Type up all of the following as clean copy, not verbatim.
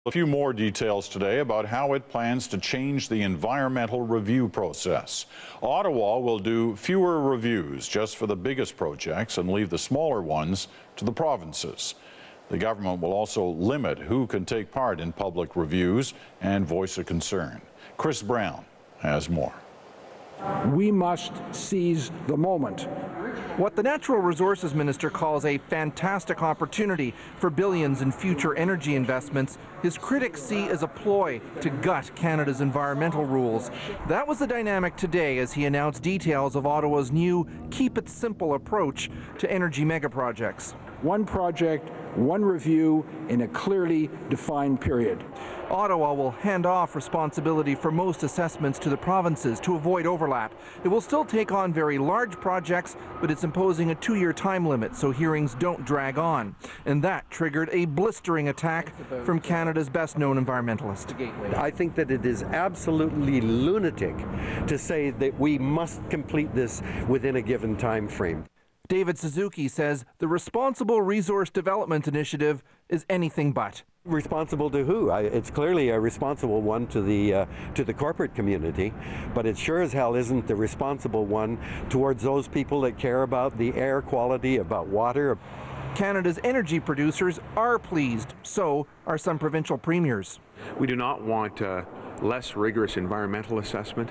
A few more details today about how it plans to change the environmental review process. Ottawa will do fewer reviews just for the biggest projects and leave the smaller ones to the provinces. The government will also limit who can take part in public reviews and voice a concern. Chris Brown has more. We must seize the moment. What the Natural Resources Minister calls a fantastic opportunity for billions in future energy investments, his critics see as a ploy to gut Canada's environmental rules. That was the dynamic today as he announced details of Ottawa's new Keep It Simple approach to energy megaprojects. One project, one review in a clearly defined period. Ottawa will hand off responsibility for most assessments to the provinces to avoid overlap. It will still take on very large projects, but it's imposing a 2-year time limit so hearings don't drag on. And that triggered a blistering attack from Canada's best-known environmentalist. I think that it is absolutely lunatic to say that we must complete this within a given time frame. David SUZUKI says the Responsible Resource Development Initiative is anything but. Responsible to who? It's clearly a responsible one to the corporate community, but it sure as hell isn't the responsible one towards those people that care about the air quality, about water. Canada's energy producers are pleased, so are some provincial premiers. We do not want less rigorous environmental assessment.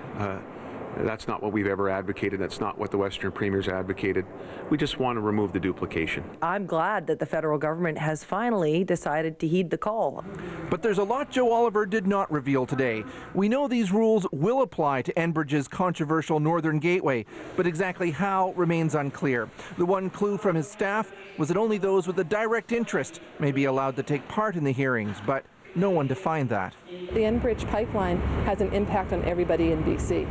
That's not what we've ever advocated. That's not what the Western premiers advocated. We just want to remove the duplication. I'm glad that the federal government has finally decided to heed the call. But there's a lot Joe Oliver did not reveal today. We know these rules will apply to Enbridge's controversial Northern Gateway, but exactly how remains unclear. The one clue from his staff was that only those with a direct interest may be allowed to take part in the hearings, but no one defined that. The Enbridge pipeline has an impact on everybody in BC.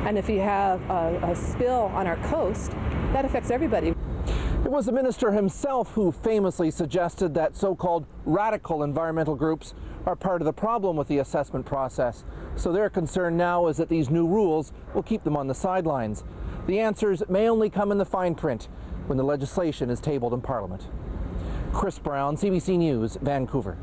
And if you have a spill on our coast, that affects everybody. It was the minister himself who famously suggested that so-called radical environmental groups are part of the problem with the assessment process. So their concern now is that these new rules will keep them on the sidelines. The answers may only come in the fine print when the legislation is tabled in Parliament. Chris Brown, CBC News, Vancouver.